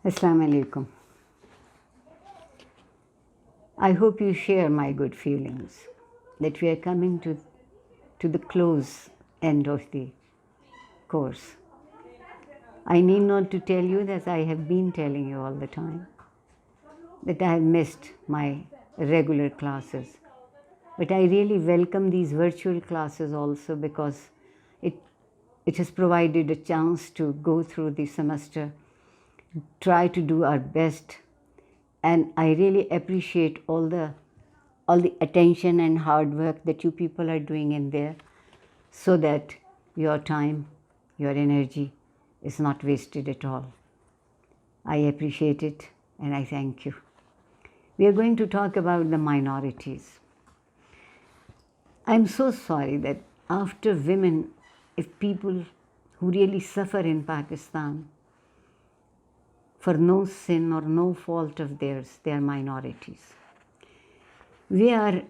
Assalamu alaikum. I hope you share my good feelings that we are coming to the close end of the course. I need not to tell you, that I have been telling you all the time, that I have missed my regular classes. But I really welcome these virtual classes also, because it has provided a chance to go through the semester, try to do our best, and I really appreciate all the attention and hard work that you people are doing in there, so that your time, your energy is not wasted at all. I appreciate it and I thank you. We are going to talk about the minorities. I'm so sorry that after women, if people who really suffer in Pakistan, for no sin or no fault of theirs, they are minorities. We are,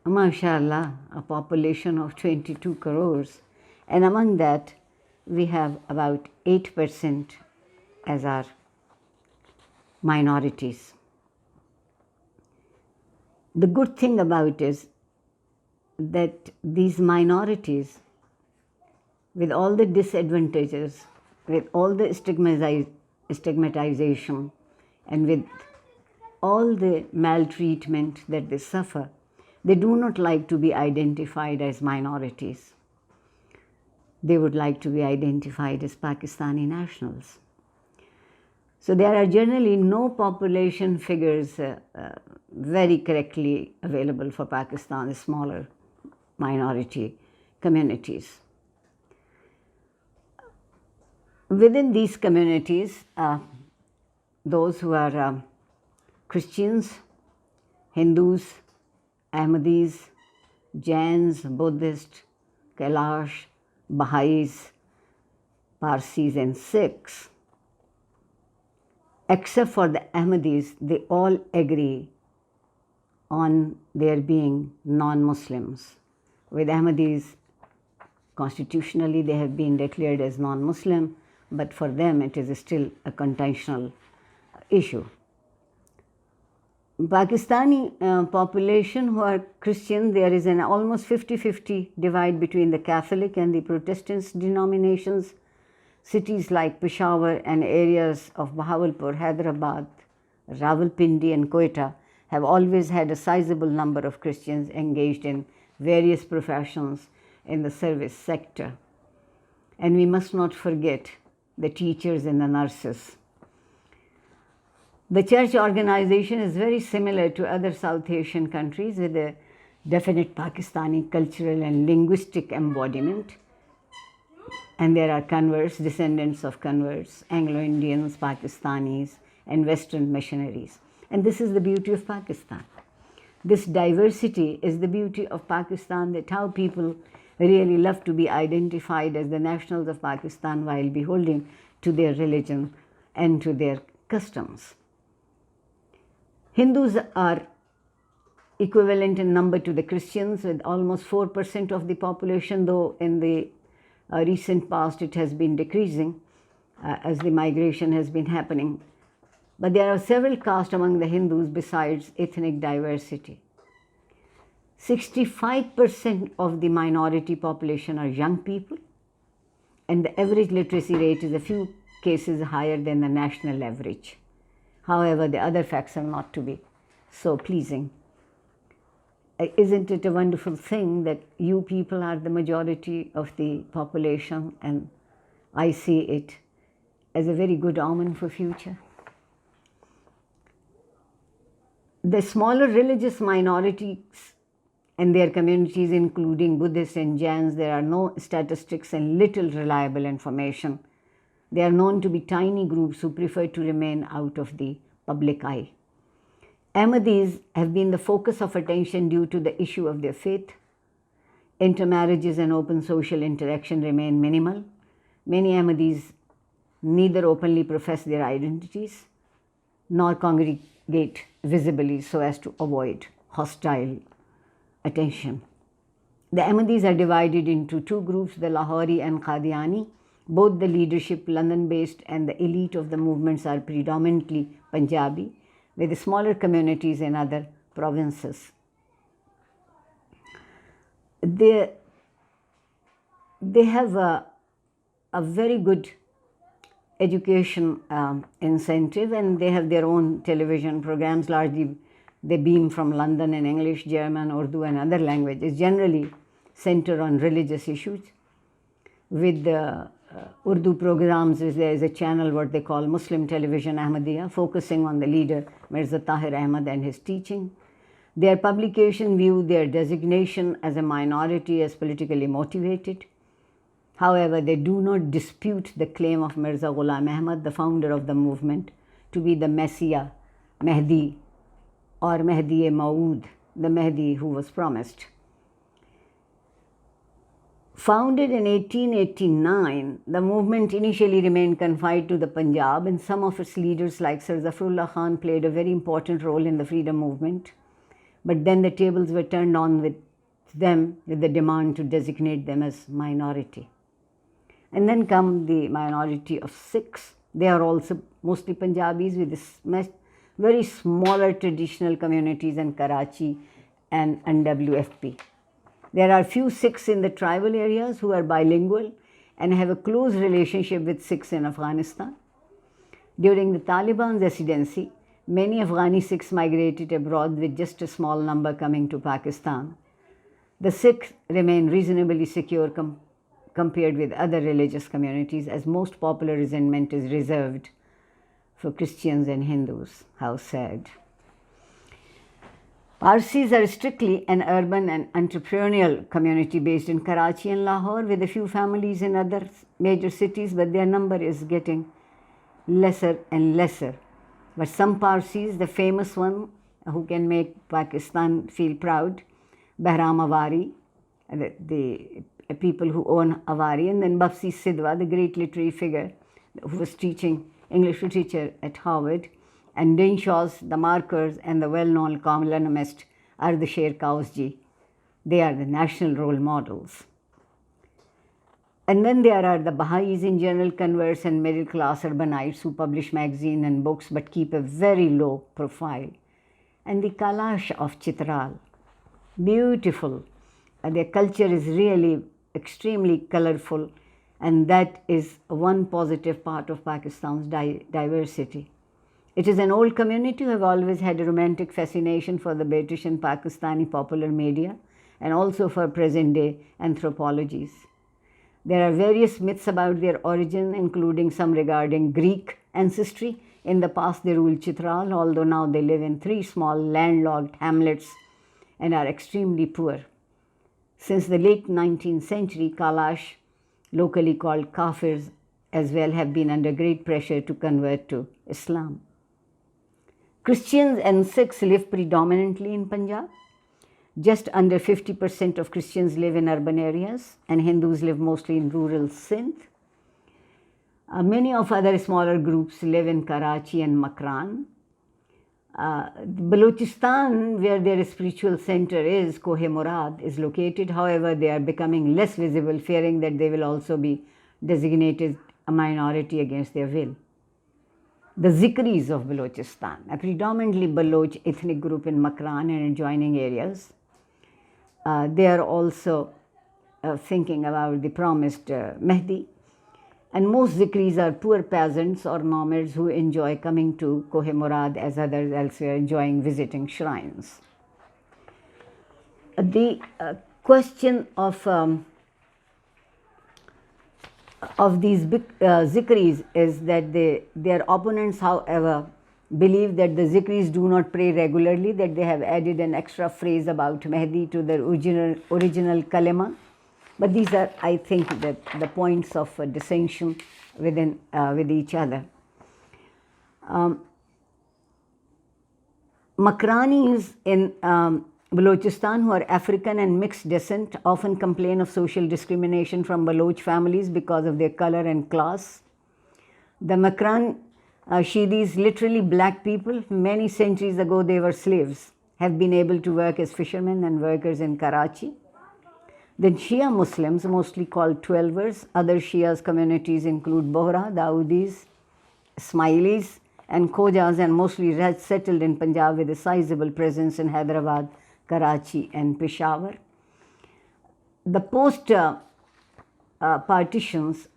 mashallah, a population of 22 crores, and among that, we have about 8% as our minorities. The good thing about it is that these minorities, with all the disadvantages, with all the stigmatization, and with all the maltreatment that they suffer, they do not like to be identified as minorities. They would like to be identified as Pakistani nationals. So there are generally no population figures very correctly available for Pakistan's smaller minority communities. Within these communities, those who are Christians, Hindus, Ahmadis, Jains, Buddhists, Kailash, Baha'is, Parsis and Sikhs, except for the Ahmadis, they all agree on their being non-Muslims. With Ahmadis, constitutionally they have been declared as non-Muslim, but for them it is still a contentional issue. Pakistani population who are Christian, there is an almost 50-50 divide between the Catholic and the Protestant denominations. Cities like Peshawar and areas of Bahawalpur, Hyderabad, Rawalpindi and Quetta have always had a sizable number of Christians engaged in various professions in the service sector. And we must not forget the teachers and the nurses. The church organization is very similar to other South Asian countries, with a definite Pakistani cultural and linguistic embodiment. And there are converts, descendants of converts, Anglo-Indians, Pakistanis, and Western missionaries. And this is the beauty of Pakistan. This diversity is the beauty of Pakistan, that how people really love to be identified as the nationals of Pakistan while beholding to their religion and to their customs. Hindus are equivalent in number to the Christians, with almost 4% of the population, though in the recent past it has been decreasing as the migration has been happening. But there are several castes among the Hindus besides ethnic diversity. 65% of the minority population are young people, and the average literacy rate is a few cases higher than the national average. However, the other facts are not to be so pleasing. Isn't it a wonderful thing that you people are the majority of the population, and I see it as a very good omen for future. The smaller religious minorities and their communities, including Buddhists and Jains, there are no statistics and little reliable information. They are known to be tiny groups who prefer to remain out of the public eye. Ahmadis have been the focus of attention due to the issue of their faith. Intermarriages and open social interaction remain minimal. Many Ahmadis neither openly profess their identities nor congregate visibly so as to avoid hostile attention. The Ahmadis are divided into two groups, the Lahori and Qadiani. Both the leadership, London-based, and the elite of the movements are predominantly Punjabi, with smaller communities in other provinces. They have a very good education incentive, and they have their own television programs. Largely they beam from London in English, German, Urdu, and other languages, generally center on religious issues. With the Urdu programs, there is a channel what they call Muslim Television Ahmadiyya, focusing on the leader Mirza Tahir Ahmad and his teaching. Their publication view their designation as a minority as politically motivated. However, they do not dispute the claim of Mirza Ghulam Ahmad, the founder of the movement, to be the Messiah, Mahdi, or Mahdi-e-Maud, the Mahdi who was promised. Founded in 1889, the movement initially remained confined to the Punjab, and some of its leaders like Sir Zafrullah Khan played a very important role in the freedom movement. But then the tables were turned on with them with the demand to designate them as minority. And then come the minority of Sikhs. They are also mostly Punjabis with very smaller traditional communities in Karachi and NWFP. There are few Sikhs in the tribal areas who are bilingual and have a close relationship with Sikhs in Afghanistan. During the Taliban's ascendancy, many Afghani Sikhs migrated abroad, with just a small number coming to Pakistan. The Sikhs remain reasonably secure compared with other religious communities, as most popular resentment is reserved for Christians and Hindus. How sad. Parsis are strictly an urban and entrepreneurial community based in Karachi and Lahore, with a few families in other major cities, but their number is getting lesser and lesser. But some Parsis, the famous one who can make Pakistan feel proud, Bahram Avari, the people who own Avari, and then Bafsi Sidhwa, the great literary figure who was teaching English literature at Harvard, and Dinshaws, the Markers, and the well-known columnist Ard Sher Kausji. They are the national role models. And then there are the Baha'is in general, converts, and middle-class urbanites who publish magazines and books but keep a very low profile. And the Kalash of Chitral, beautiful. Their culture is really extremely colorful, and that is one positive part of Pakistan's diversity. It is an old community who have always had a romantic fascination for the British and Pakistani popular media, and also for present-day anthropologies. There are various myths about their origin, including some regarding Greek ancestry. In the past, they ruled Chitral, although now they live in 3 small landlocked hamlets and are extremely poor. Since the late 19th century, Kalash, locally called Kafirs, as well, have been under great pressure to convert to Islam. Christians and Sikhs live predominantly in Punjab. Just under 50% of Christians live in urban areas, and Hindus live mostly in rural Sindh. Many of other smaller groups live in Karachi and Makran. Balochistan, where their spiritual center is, Koh Murad, is located. However, they are becoming less visible, fearing that they will also be designated a minority against their will. The Zikris of Balochistan, a predominantly Baloch ethnic group in Makran and adjoining areas. They are also thinking about the promised Mahdi. And most Zikris are poor peasants or nomads who enjoy coming to Koh Murad as others elsewhere enjoying visiting shrines. The question of these Zikris is that their opponents, however, believe that the Zikris do not pray regularly, that they have added an extra phrase about Mahdi to the original kalima. But these are, I think, the points of dissension with each other. Makranis in Balochistan, who are African and mixed descent, often complain of social discrimination from Baloch families because of their color and class. The Makran Shidis, literally black people, many centuries ago they were slaves, have been able to work as fishermen and workers in Karachi. Then Shia Muslims, mostly called Twelvers. Other Shias communities include Bohra, Dawoodis, Ismailis, and Khojas, and mostly settled in Punjab with a sizable presence in Hyderabad, Karachi, and Peshawar. The post-partitions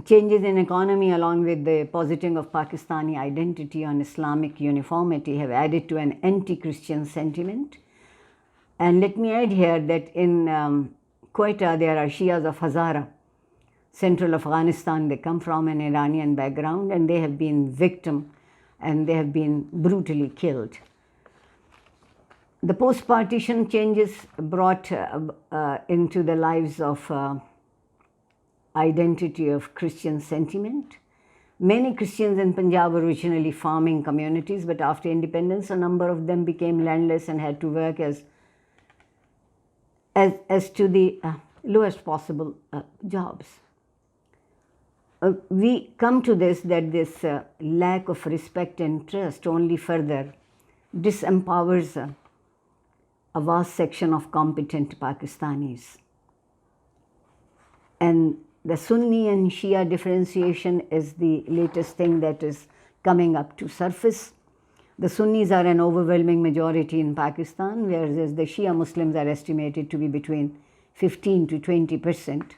changes in economy, along with the positing of Pakistani identity on Islamic uniformity, have added to an anti-Christian sentiment. And let me add here that in Quetta there are Shias of Hazara, central Afghanistan. They come from an Iranian background, and they have been victim and they have been brutally killed. The post-partition changes brought into the lives of identity of Christian sentiment. Many Christians in Punjab were originally farming communities, but after independence a number of them became landless and had to work as to the lowest possible jobs. We come to this that this lack of respect and trust only further disempowers a vast section of competent Pakistanis. And the Sunni and Shia differentiation is the latest thing that is coming up to surface. The Sunnis are an overwhelming majority in Pakistan, whereas the Shia Muslims are estimated to be between 15 to 20%.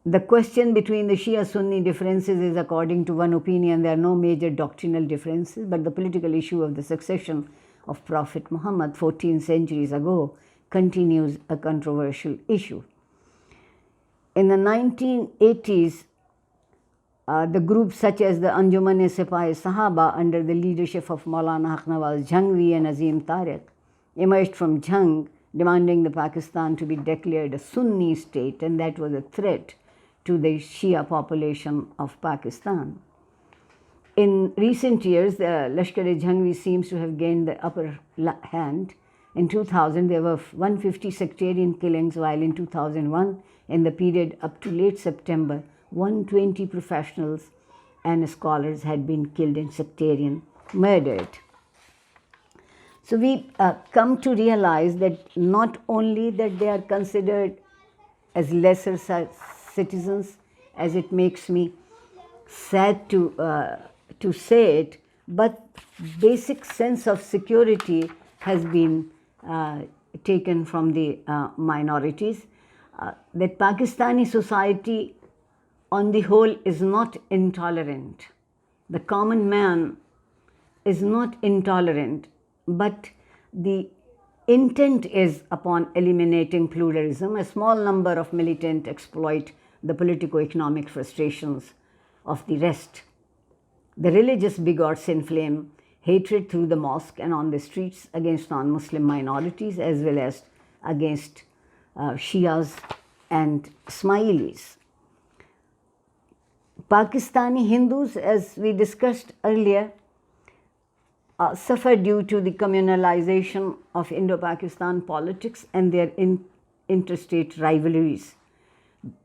The question between the Shia-Sunni differences is, according to one opinion, there are no major doctrinal differences, but the political issue of the succession of Prophet Muhammad 14 centuries ago continues a controversial issue. In the 1980s, the groups such as the Anjuman-e-Sipahi Sahaba under the leadership of Maulana Haq Nawaz Jhangvi and Azim Tariq emerged from Jhang, demanding the Pakistan to be declared a Sunni state, and that was a threat to the Shia population of Pakistan. In recent years, the Lashkar-e-Jhangvi seems to have gained the upper hand. In 2000, there were 150 sectarian killings, while in 2001, in the period up to late September, 120 professionals and scholars had been killed in sectarian murdered. So we come to realize that not only that they are considered as lesser citizens, as it makes me sad to say it, but basic sense of security has been taken from the minorities. That Pakistani society on the whole is not intolerant. The common man is not intolerant, but the intent is upon eliminating pluralism. A small number of militants exploit the politico-economic frustrations of the rest. The religious bigots inflame hatred through the mosque and on the streets against non-Muslim minorities, as well as against Shias and Ismailis. Pakistani Hindus, as we discussed earlier, suffer due to the communalization of Indo-Pakistan politics and their interstate rivalries.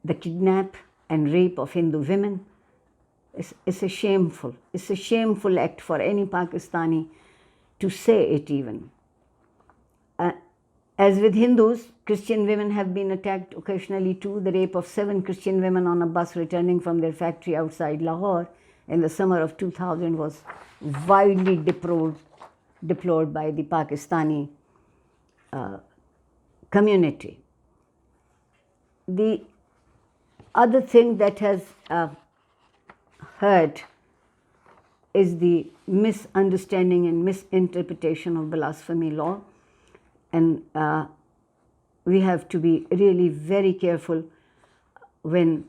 The kidnap and rape of Hindu women is a shameful act for any Pakistani to say it even. As with Hindus, Christian women have been attacked occasionally too. The rape of 7 Christian women on a bus returning from their factory outside Lahore in the summer of 2000 was widely deplored by the Pakistani community. The other thing that has hurt is the misunderstanding and misinterpretation of blasphemy law, and we have to be really very careful when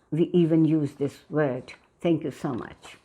we even use this word. Thank you so much.